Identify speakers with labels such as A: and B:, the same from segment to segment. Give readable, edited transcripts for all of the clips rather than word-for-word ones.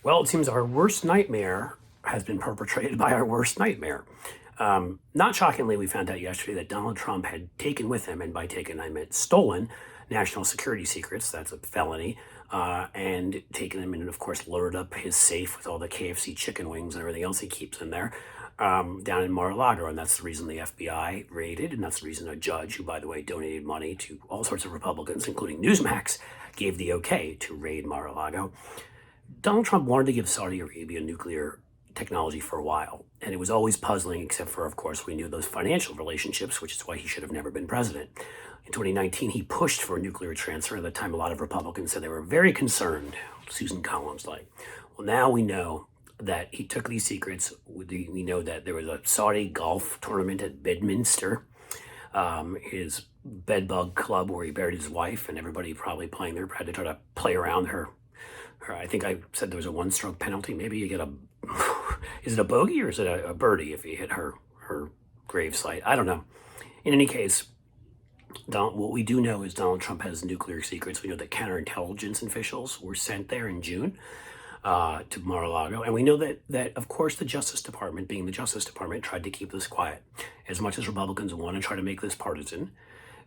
A: Well, it seems our worst nightmare has been perpetrated by our worst nightmare. Not shockingly, we found out yesterday that Donald Trump had taken with him, and by taken I meant stolen, national security secrets. That's a felony. And taken them and, of course, loaded up his safe with all the KFC chicken wings and everything else he keeps in there down in Mar-a-Lago. And that's the reason the FBI raided, and that's the reason a judge, who, by the way, donated money to all sorts of Republicans, including Newsmax, gave the okay to raid Mar-a-Lago. Donald Trump wanted to give Saudi Arabia nuclear technology for a while, and it was always puzzling, except for, of course, we knew those financial relationships, which is why he should have never been president. In 2019, he pushed for a nuclear transfer. At the time, a lot of Republicans said they were very concerned. Susan Collins like, well, now we know that he took these secrets. We know that there was a Saudi golf tournament at Bedminster, his bedbug club where he buried his wife, and everybody probably playing there had to try to play around her. I think I said there was a one-stroke penalty. Maybe you get a, is it a bogey or is it a birdie if you hit her grave site? I don't know. In any case, what we do know is Donald Trump has nuclear secrets. We know that counterintelligence officials were sent there in June to Mar-a-Lago. And we know that, of course, the Justice Department, being the Justice Department, tried to keep this quiet. As much as Republicans want to try to make this partisan,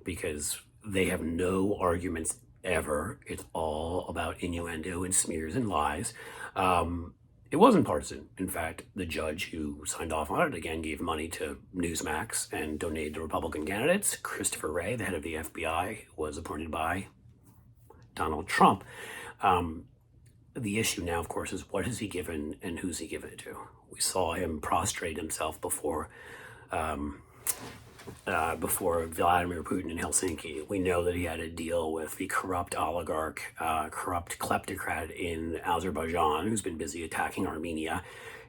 A: because they have no arguments ever. It's all about innuendo and smears and lies. It wasn't partisan. In fact, the judge who signed off on it, again, gave money to Newsmax and donated to Republican candidates. Christopher Wray, the head of the FBI, was appointed by Donald Trump. The issue now, of course, is what has he given and who's he given it to? We saw him prostrate himself before Vladimir Putin in Helsinki. We know that he had a deal with the corrupt oligarch, corrupt kleptocrat in Azerbaijan, who's been busy attacking Armenia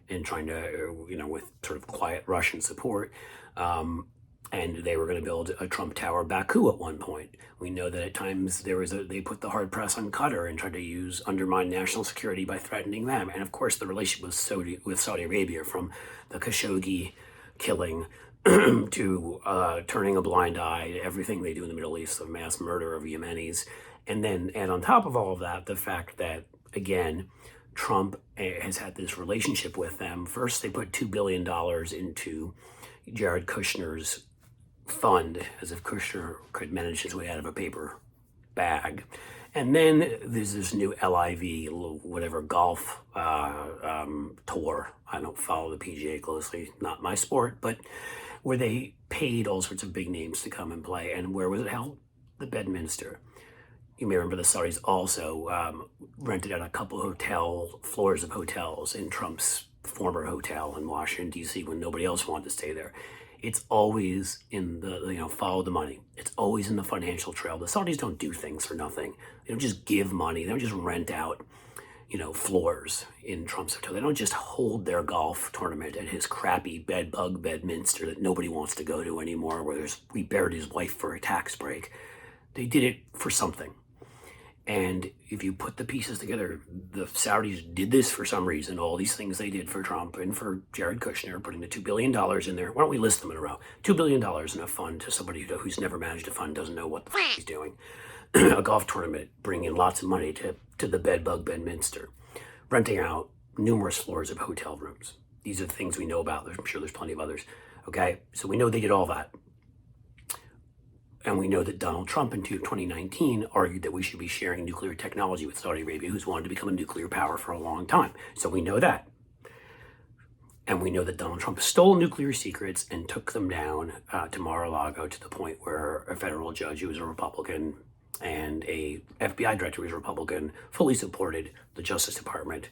A: and trying to, with sort of quiet Russian support. And they were going to build a Trump Tower Baku at one point. We know that at times they put the hard press on Qatar and tried to undermine national security by threatening them. And of course, the relationship with Saudi Arabia, from the Khashoggi killing to turning a blind eye to everything they do in the Middle East, the mass murder of Yemenis. And on top of all of that, the fact that, again, Trump has had this relationship with them. First, they put $2 billion into Jared Kushner's fund, as if Kushner could manage his way out of a paper bag. And then there's this new LIV, whatever, golf tour. I don't follow the PGA closely, not my sport, but where they paid all sorts of big names to come and play. And where was it held? The Bedminster. You may remember the Saudis also rented out a couple floors of hotels in Trump's former hotel in Washington, D.C. when nobody else wanted to stay there. It's always in the, follow the money. It's always in the financial trail. The Saudis don't do things for nothing. They don't just give money. They don't just rent out, floors in Trump's hotel. They don't just hold their golf tournament at his crappy Bedminster that nobody wants to go to anymore, where we buried his wife for a tax break. They did it for something. And if you put the pieces together, the Saudis did this for some reason. All these things they did for Trump and for Jared Kushner, putting the $2 billion in there. Why don't we list them in a row? $2 billion in a fund to somebody who's never managed a fund, doesn't know what the he's doing. A golf tournament, bringing in lots of money to the Bedminster. Renting out numerous floors of hotel rooms. These are the things we know about. I'm sure there's plenty of others. Okay, so we know they did all that. And we know that Donald Trump in 2019 argued that we should be sharing nuclear technology with Saudi Arabia, who's wanted to become a nuclear power for a long time. So we know that. And we know that Donald Trump stole nuclear secrets and took them down to Mar-a-Lago, to the point where a federal judge who was a Republican and a FBI director who was a Republican fully supported the Justice Department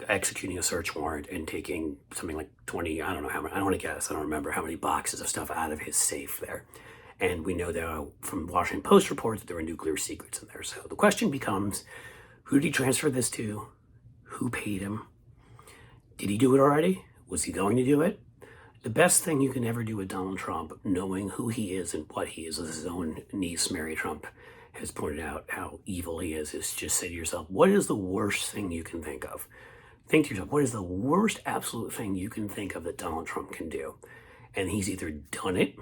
A: executing a search warrant and taking something like 20, I don't know how many, I don't want to guess, I don't remember how many boxes of stuff out of his safe there. And we know that from Washington Post reports that there were nuclear secrets in there. So the question becomes, who did he transfer this to? Who paid him? Did he do it already? Was he going to do it? The best thing you can ever do with Donald Trump, knowing who he is and what he is, as his own niece, Mary Trump, has pointed out how evil he is just say to yourself, what is the worst thing you can think of? Think to yourself, what is the worst absolute thing you can think of that Donald Trump can do? And he's either done it,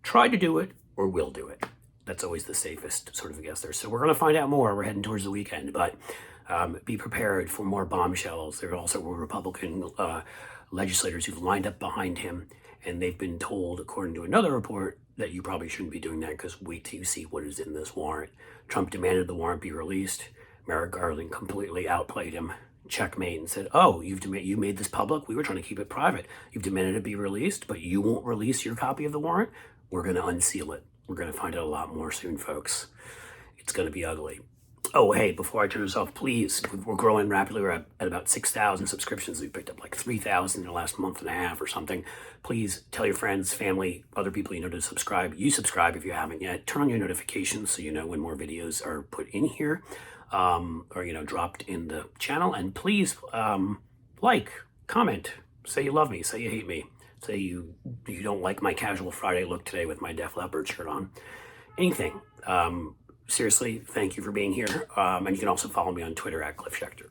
A: tried to do it, or will do it. That's always the safest sort of guess there. So we're going to find out more. We're heading towards the weekend, but Be prepared for more bombshells. There also were Republican legislators who've lined up behind him, and they've been told, according to another report, that you probably shouldn't be doing that because wait till you see what is in this warrant. Trump demanded the warrant be released. Merrick Garland completely outplayed him, checkmate, and said, oh, you made this public? We were trying to keep it private. You've demanded it be released, but you won't release your copy of the warrant? We're going to unseal it. We're going to find out a lot more soon, folks. It's going to be ugly. Oh, hey, before I turn this off, please, we're growing rapidly. We're at about 6,000 subscriptions. We picked up like 3,000 in the last month and a half or something. Please tell your friends, family, other people you know to subscribe. You subscribe if you haven't yet. Turn on your notifications so you know when more videos are put in here or, dropped in the channel. And please like, comment, say you love me, say you hate me, say you don't like my casual Friday look today with my Def Leppard shirt on. Anything. Seriously, thank you for being here. And you can also follow me on Twitter at Schecter.